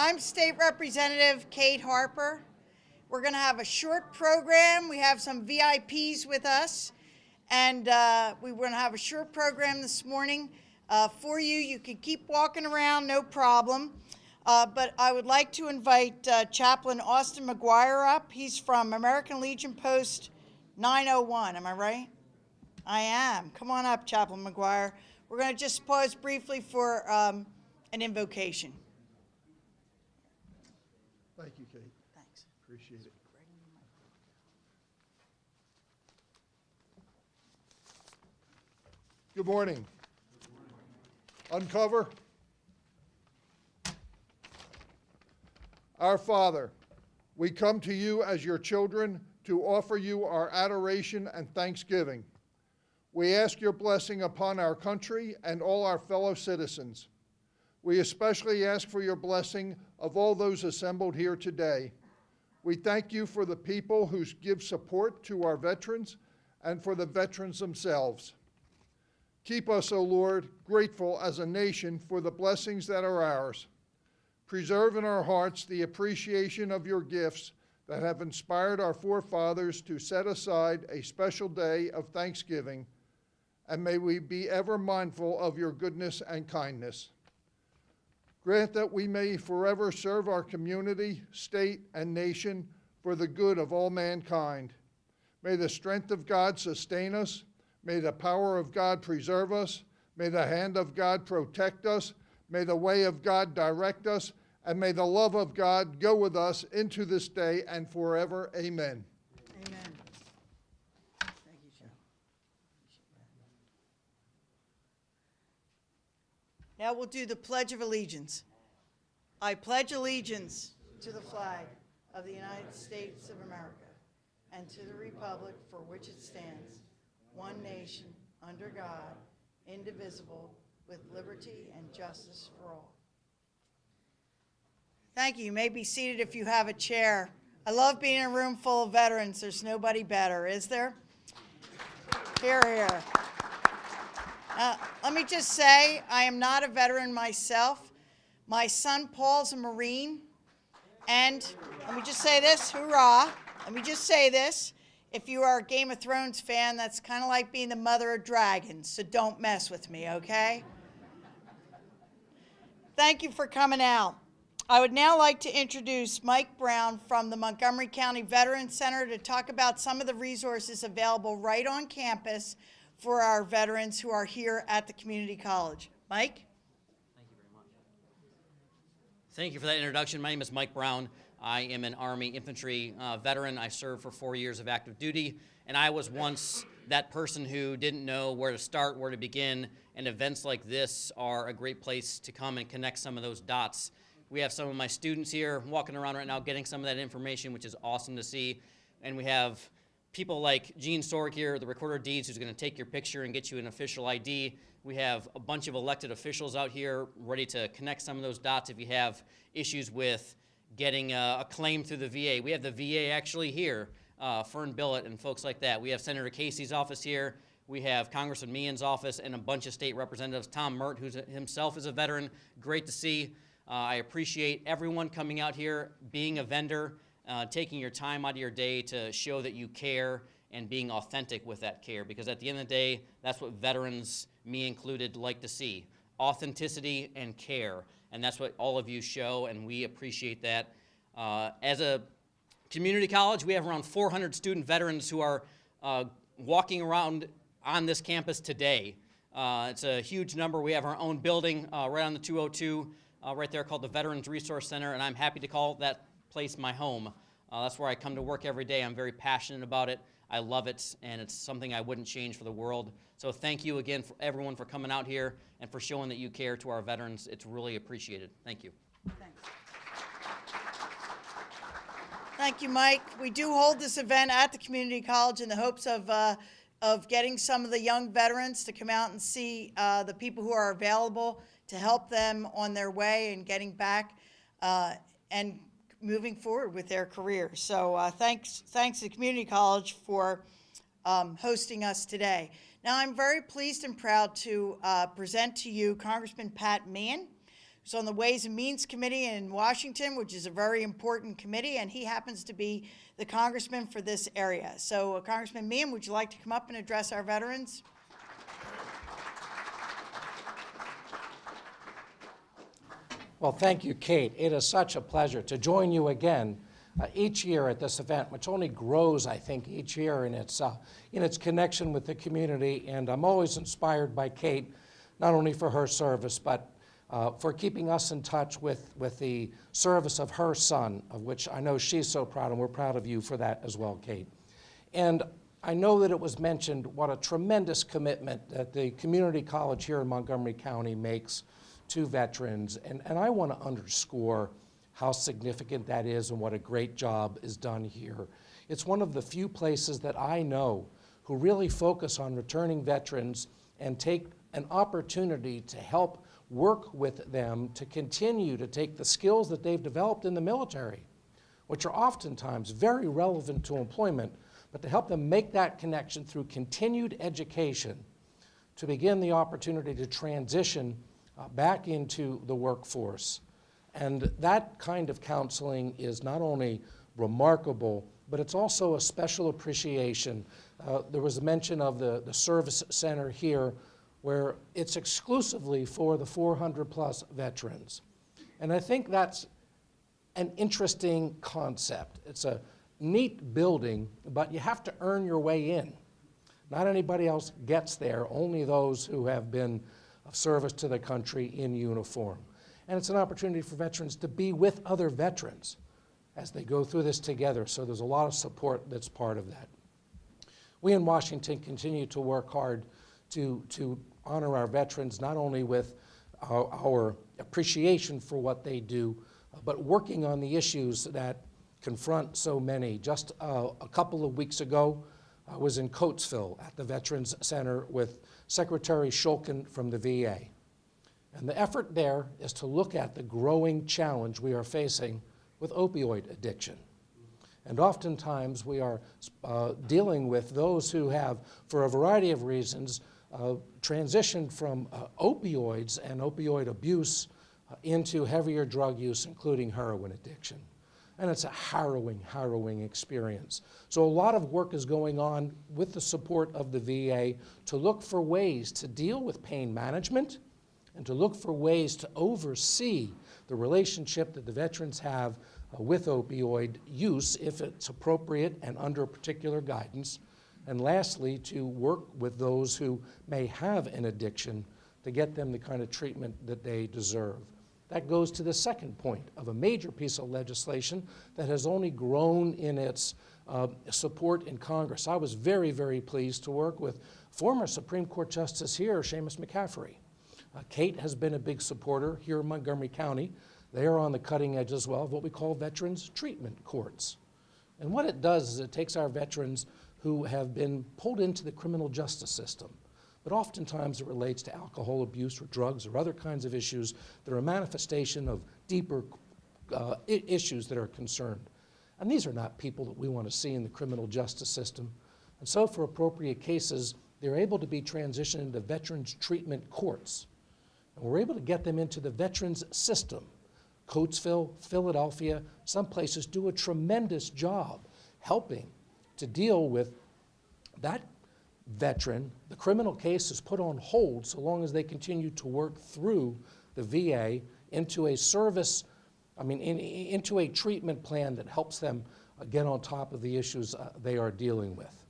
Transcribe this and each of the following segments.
I'm State Representative Kate Harper. We're going to have a short program. We have some VIPs with us, and we're going to have a short program this morning for you. You can keep walking around, no problem. But I would like to invite Chaplain Austin McGuire up. He's from American Legion Post 901. Am I right? I am. Come on up, Chaplain McGuire. We're going to just pause briefly for an invocation. Thank you, Kate. Thanks. Appreciate it. Good morning. Uncover. Our Father, we come to you as your children to offer you our adoration and thanksgiving. We ask your blessing upon our country and all our fellow citizens. We especially ask for your blessing of all those assembled here today. We thank you for the people who give support to our veterans and for the veterans themselves. Keep us, O Lord, grateful as a nation for the blessings that are ours. Preserve in our hearts the appreciation of your gifts that have inspired our forefathers to set aside a special day of thanksgiving, and may we be ever mindful of your goodness and kindness. Grant that we may forever serve our community, state, and nation for the good of all mankind. May the strength of God sustain us. May the power of God preserve us. May the hand of God protect us. May the way of God direct us. And may the love of God go with us into this day and forever. Amen. Amen. Thank you, Joe. Now we'll do the Pledge of Allegiance. I pledge allegiance to the flag of the United States of America and to the republic for which it stands, one nation, under God, indivisible, with liberty and justice for all. Thank you. You may be seated if you have a chair. I love being in a room full of veterans. There's nobody better, is there? Hear, hear. Let me just say, I am not a veteran myself. My son Paul's a Marine. And let me just say this, hoorah. Let me just say this. If you are a Game of Thrones fan, that's kind of like being the mother of dragons, so don't mess with me, okay? Thank you for coming out. I would now like to introduce Mike Brown from the Montgomery County Veterans Center to talk about some of the resources available right on campus for our veterans who are here at the community college. Mike? Thank you very much. Thank you for that introduction. My name is Mike Brown. I am an Army infantry veteran. I served for 4 years of active duty, and I was once that person who didn't know where to start, where to begin, and events like this are a great place to come and connect some of those dots. We have some of my students here walking around right now getting some of that information, which is awesome to see. And we have people like Gene Sork here, the Recorder of Deeds, who's going to take your picture and get you an official ID. We have a bunch of elected officials out here ready to connect some of those dots if you have issues with getting a claim through the VA. We have the VA actually here, Fern Billett and folks like that. We have Senator Casey's office here. We have Congressman Meehan's office and a bunch of state representatives. Tom Murt, who himself is a veteran, great to see. I appreciate everyone coming out here, being a vendor, taking your time out of your day to show that you care and being authentic with that care, because at the end of the day, that's what veterans, me included, like to see. Authenticity and care, and that's what all of you show, and we appreciate that. As a community college, we have around 400 student veterans who are walking around on this campus today. It's a huge number. We have our own building right on the 202, right there, called the Veterans Resource Center, and I'm happy to call that place my home. That's where I come to work every day. I'm very passionate about it. I love it, and it's something I wouldn't change for the world. So thank you again for everyone for coming out here and for showing that you care to our veterans. It's really appreciated. Thank you. Thanks. Thank you, Mike. We do hold this event at the community college in the hopes of getting some of the young veterans to come out and see the people who are available to help them on their way and getting back and moving forward with their careers. So thanks to the community college for hosting us today. Now I'm very pleased and proud to present to you Congressman Pat Meehan, who's on the Ways and Means Committee in Washington, which is a very important committee, and he happens to be the congressman for this area. So, Congressman Meehan, would you like to come up and address our veterans? Well, thank you, Kate. It is such a pleasure to join you again each year at this event, which only grows, I think, each year in its connection with the community. And I'm always inspired by Kate, not only for her service, but for keeping us in touch with the service of her son, of which I know she's so proud, and we're proud of you for that as well, Kate. And I know that it was mentioned what a tremendous commitment that the community college here in Montgomery County makes to veterans, and I want to underscore how significant that is and what a great job is done here. It's one of the few places that I know who really focus on returning veterans and take an opportunity to help work with them to continue to take the skills that they've developed in the military, which are oftentimes very relevant to employment, but to help them make that connection through continued education to begin the opportunity to transition back into the workforce. And that kind of counseling is not only remarkable, but it's also a special appreciation. There was a mention of the service center here, where it's exclusively for the 400-plus veterans. And I think that's an interesting concept. It's a neat building, but you have to earn your way in. Not anybody else gets there, only those who have been of service to the country in uniform. And it's an opportunity for veterans to be with other veterans as they go through this together, so there's a lot of support that's part of that. We in Washington continue to work hard to honor our veterans, not only with our appreciation for what they do, but working on the issues that confront so many. Just a couple of weeks ago, I was in Coatesville at the Veterans Center with Secretary Shulkin from the VA. And the effort there is to look at the growing challenge we are facing with opioid addiction. And oftentimes we are dealing with those who have, for a variety of reasons, transitioned from opioids and opioid abuse into heavier drug use, including heroin addiction. And it's a harrowing, harrowing experience. So a lot of work is going on with the support of the VA to look for ways to deal with pain management and to look for ways to oversee the relationship that the veterans have with opioid use, if it's appropriate and under particular guidance. And lastly, to work with those who may have an addiction to get them the kind of treatment that they deserve. That goes to the second point of a major piece of legislation that has only grown in its support in Congress. I was very, very pleased to work with former Supreme Court Justice here, Seamus McCaffery. Kate has been a big supporter here in Montgomery County. They are on the cutting edge as well of what we call veterans treatment courts. And what it does is it takes our veterans who have been pulled into the criminal justice system, but oftentimes it relates to alcohol abuse or drugs or other kinds of issues that are a manifestation of deeper issues that are concerned. And these are not people that we want to see in the criminal justice system. And so for appropriate cases, they're able to be transitioned into veterans treatment courts. And we're able to get them into the veterans system. Coatesville, Philadelphia, some places do a tremendous job helping to deal with that veteran. The criminal case is put on hold so long as they continue to work through the VA into a service, into a treatment plan that helps them get on top of the issues they are dealing with.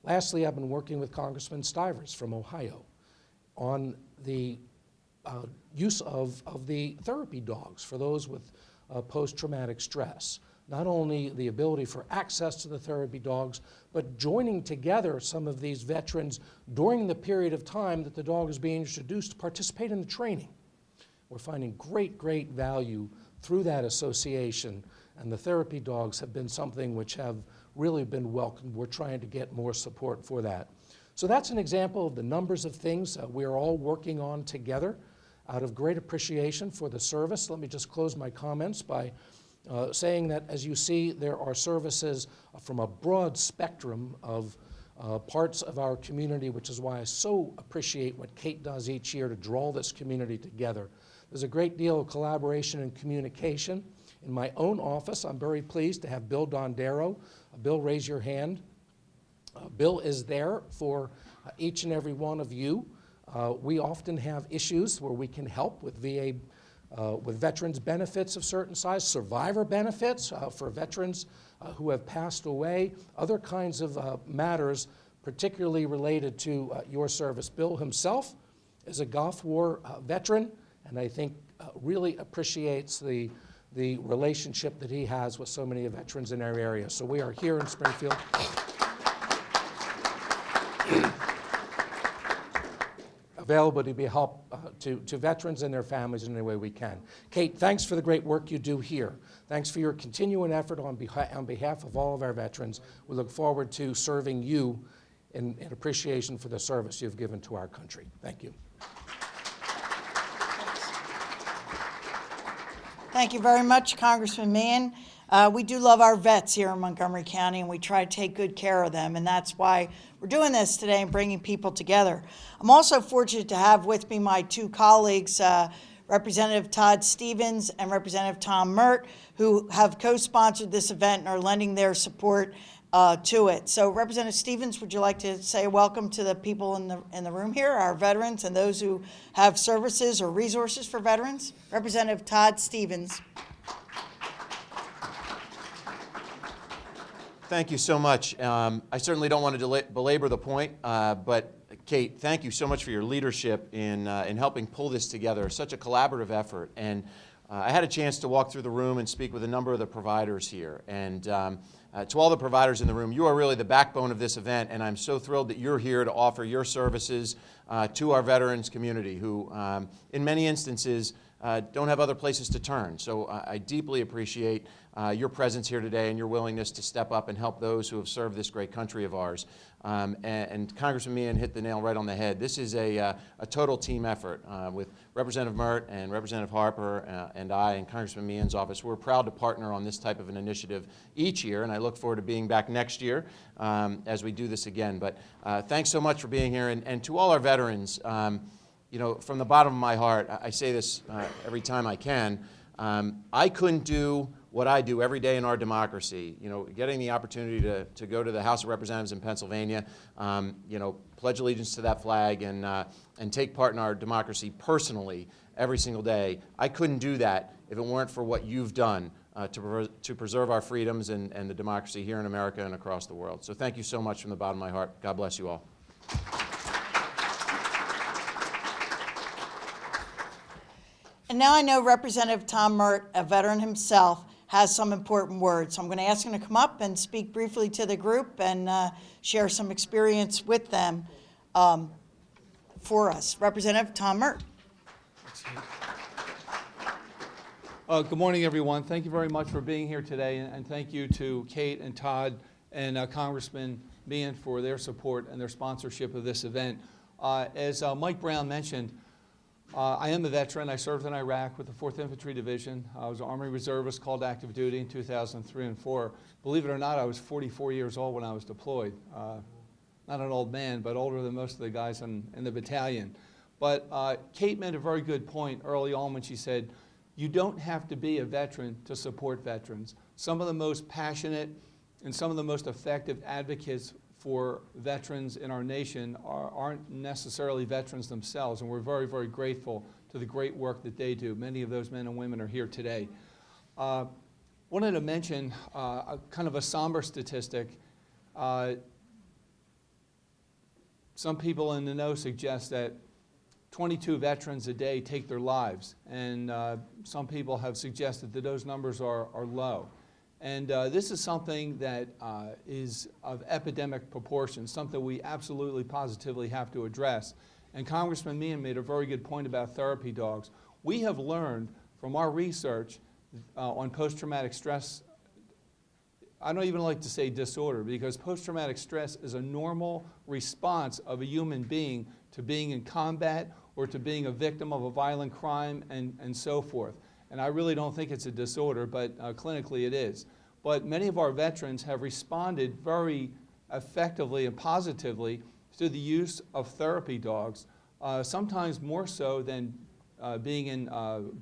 Lastly, I've been working with Congressman Stivers from Ohio on the use of the therapy dogs for those with post-traumatic stress. Not only the ability for access to the therapy dogs, but joining together some of these veterans during the period of time that the dog is being introduced to participate in the training. We're finding great, great value through that association, and the therapy dogs have been something which have really been welcomed. We're trying to get more support for that. So that's an example of the numbers of things we are all working on together out of great appreciation for the service. Let me just close my comments by saying that, as you see, there are services from a broad spectrum of parts of our community, which is why I so appreciate what Kate does each year to draw this community together. There's a great deal of collaboration and communication. In my own office, I'm very pleased to have Bill Dondero. Bill, raise your hand. Bill is there for each and every one of you. We often have issues where we can help with VA, with veterans benefits of certain size, survivor benefits for veterans who have passed away, other kinds of matters particularly related to your service. Bill himself is a Gulf War veteran, and I think really appreciates the relationship that he has with so many veterans in our area. So we are here in Springfield. Available to be help to veterans and their families in any way we can. Kate, thanks for the great work you do here. Thanks for your continuing effort on behalf of all of our veterans. We look forward to serving you in appreciation for the service you've given to our country. Thank you. Thank you very much, Congressman Meehan. We do love our vets here in Montgomery County, and we try to take good care of them, and that's why we're doing this today and bringing people together. I'm also fortunate to have with me my two colleagues, Representative Todd Stephens and Representative Tom Murt, who have co-sponsored this event and are lending their support to it. So, Representative Stephens, would you like to say welcome to the people in the room here, our veterans and those who have services or resources for veterans? Representative Todd Stephens. Thank you so much. I certainly don't want to belabor the point, but Kate, thank you so much for your leadership in helping pull this together. Such a collaborative effort. And I had a chance to walk through the room and speak with a number of the providers here. And to all the providers in the room, you are really the backbone of this event, and I'm so thrilled that you're here to offer your services to our veterans community who, in many instances, don't have other places to turn. So I deeply appreciate your presence here today and your willingness to step up and help those who have served this great country of ours. And Congressman Meehan hit the nail right on the head. This is a total team effort with Representative Murt and Representative Harper and I and Congressman Meehan's office. We're proud to partner on this type of an initiative each year, and I look forward to being back next year as we do this again. But thanks so much for being here. And to all our veterans, you know, from the bottom of my heart, I say this every time I can, I couldn't do what I do every day in our democracy, you know, getting the opportunity to go to the House of Representatives in Pennsylvania, you know, pledge allegiance to that flag and take part in our democracy personally every single day. I couldn't do that if it weren't for what you've done to preserve our freedoms and the democracy here in America and across the world. So thank you so much from the bottom of my heart. God bless you all. And now I know Representative Tom Murt, a veteran himself, has some important words. So I'm going to ask him to come up and speak briefly to the group and share some experience with them for us. Representative Tom Murt. Good morning, everyone. Thank you very much for being here today, and thank you to Kate and Todd and Congressman Meehan for their support and their sponsorship of this event. As Mike Brown mentioned, I am a veteran. I served in Iraq with the 4th Infantry Division. I was an Army Reservist called active duty in 2003 and 4. Believe it or not, I was 44 years old when I was deployed. Not an old man, but older than most of the guys in the battalion. But Kate made a very good point early on when she said, you don't have to be a veteran to support veterans. Some of the most passionate and some of the most effective advocates for veterans in our nation aren't necessarily veterans themselves, and we're very, very grateful to the great work that they do. Many of those men and women are here today. Wanted to mention kind of a somber statistic. Some people in the know suggest that 22 veterans a day take their lives, and some people have suggested that those numbers are low. And this is something that is of epidemic proportions, something we absolutely positively have to address. And Congressman Meehan made a very good point about therapy dogs. We have learned from our research on post-traumatic stress, I don't even like to say disorder, because post-traumatic stress is a normal response of a human being to being in combat or to being a victim of a violent crime and so forth. And I really don't think it's a disorder, but clinically it is. But many of our veterans have responded very effectively and positively to the use of therapy dogs, sometimes more so than being in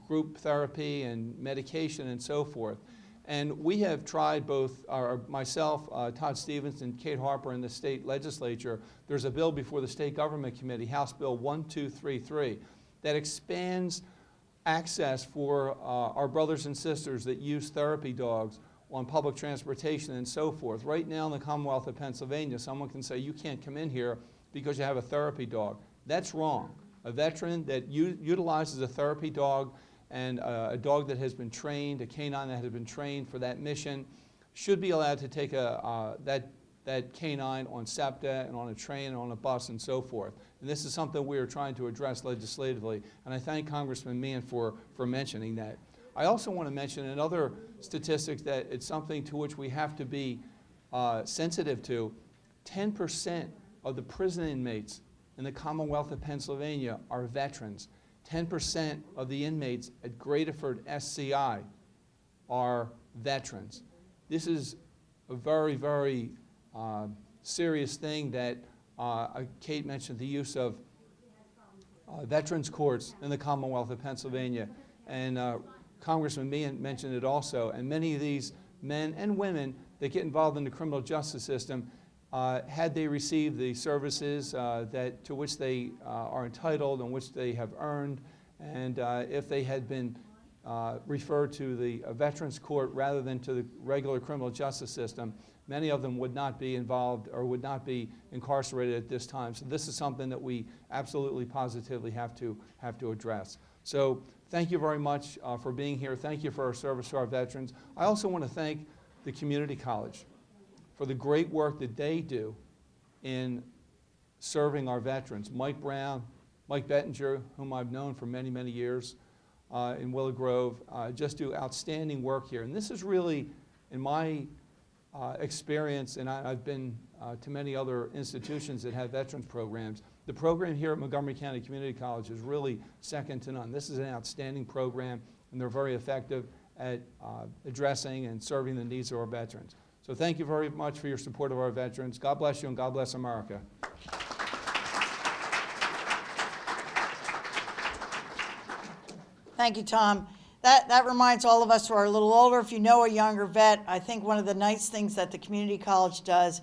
group therapy and medication and so forth. And we have tried both, myself, Todd Stephens, and Kate Harper in the state legislature. There's a bill before the State Government Committee, House Bill 1233, that expands access for our brothers and sisters that use therapy dogs on public transportation and so forth. Right now in the Commonwealth of Pennsylvania, someone can say, you can't come in here because you have a therapy dog. That's wrong. A veteran that utilizes a therapy dog and a dog that has been trained, a canine that has been trained for that mission, should be allowed to take that canine on SEPTA and on a train and on a bus and so forth. And this is something we are trying to address legislatively, and I thank Congressman Meehan for mentioning that. I also want to mention another statistics that it's something to which we have to be sensitive to. 10% of the prison inmates in the Commonwealth of Pennsylvania are veterans. 10% of the inmates at Gradeford SCI are veterans. This is a very, very serious thing that Kate mentioned, the use of veterans courts in the Commonwealth of Pennsylvania. And Congressman Meehan mentioned it also. And many of these men and women that get involved in the criminal justice system, had they received the services to which they are entitled and which they have earned, and if they had been referred to the Veterans Court rather than to the regular criminal justice system, many of them would not be involved or would not be incarcerated at this time. So this is something that we absolutely positively have to address. So thank you very much for being here. Thank you for our service to our veterans. I also want to thank the community college for the great work that they do in serving our veterans. Mike Brown, Mike Bettinger, whom I've known for many, many years in Willow Grove, just do outstanding work here. And this is really, in my experience, and I've been to many other institutions that have veterans programs, the program here at Montgomery County Community College is really second to none. This is an outstanding program, and they're very effective at addressing and serving the needs of our veterans. So thank you very much for your support of our veterans. God bless you and God bless America. Thank you, Tom. That reminds all of us who are a little older, if you know a younger vet, I think one of the nice things that the community college does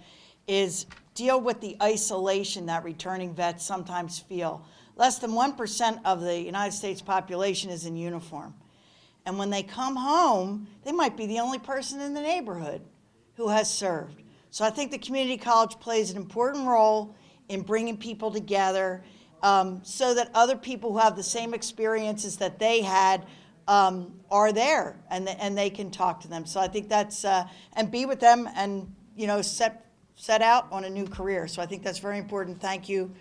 is deal with the isolation that returning vets sometimes feel. Less than 1% of the United States population is in uniform. And when they come home, they might be the only person in the neighborhood who has served. So I think the community college plays an important role in bringing people together so that other people who have the same experiences that they had are there and they can talk to them. So I think that's, and be with them and, you know, set out on a new career. So I think that's very important. Thank you,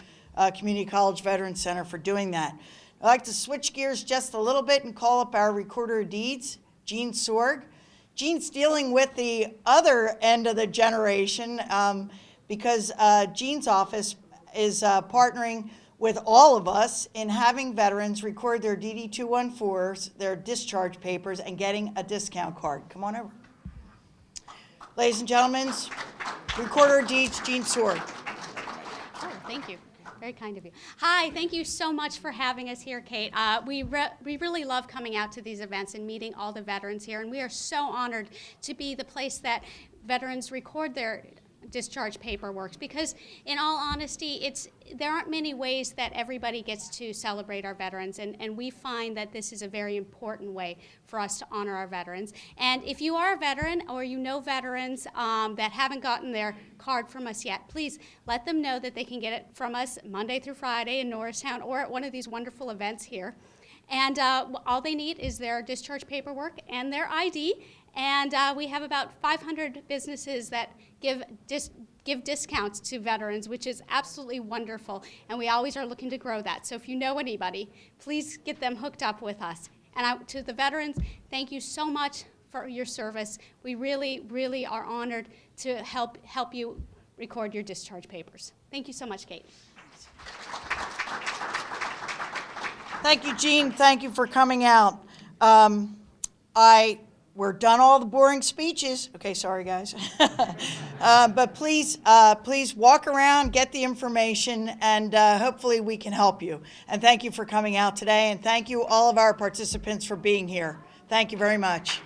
Community College Veterans Center, for doing that. I'd like to switch gears just a little bit and call up our Recorder of Deeds, Gene Sorg. Gene's dealing with the other end of the generation because Gene's office is partnering with all of us in having veterans record their DD-214s, their discharge papers, and getting a discount card. Come on over. Ladies and gentlemen, Recorder of Deeds, Gene Sorg. Oh, thank you. Very kind of you. Hi, thank you so much for having us here, Kate. We really love coming out to these events and meeting all the veterans here, and we are so honored to be the place that veterans record their discharge paperwork, because in all honesty, there aren't many ways that everybody gets to celebrate our veterans, and we find that this is a very important way for us to honor our veterans. And if you are a veteran or you know veterans that haven't gotten their card from us yet, please let them know that they can get it from us Monday through Friday in Norristown or at one of these wonderful events here. And all they need is their discharge paperwork and their ID. And we have about 500 businesses that give discounts to veterans, which is absolutely wonderful. And we always are looking to grow that. So if you know anybody, please get them hooked up with us. And to the veterans, thank you so much for your service. We really, really are honored to help you record your discharge papers. Thank you so much, Kate. Thank you, Jean. Thank you for coming out. we're done all the boring speeches. Okay, sorry guys. But please walk around, get the information, and hopefully we can help you. And thank you for coming out today, and thank you all of our participants for being here. Thank you very much.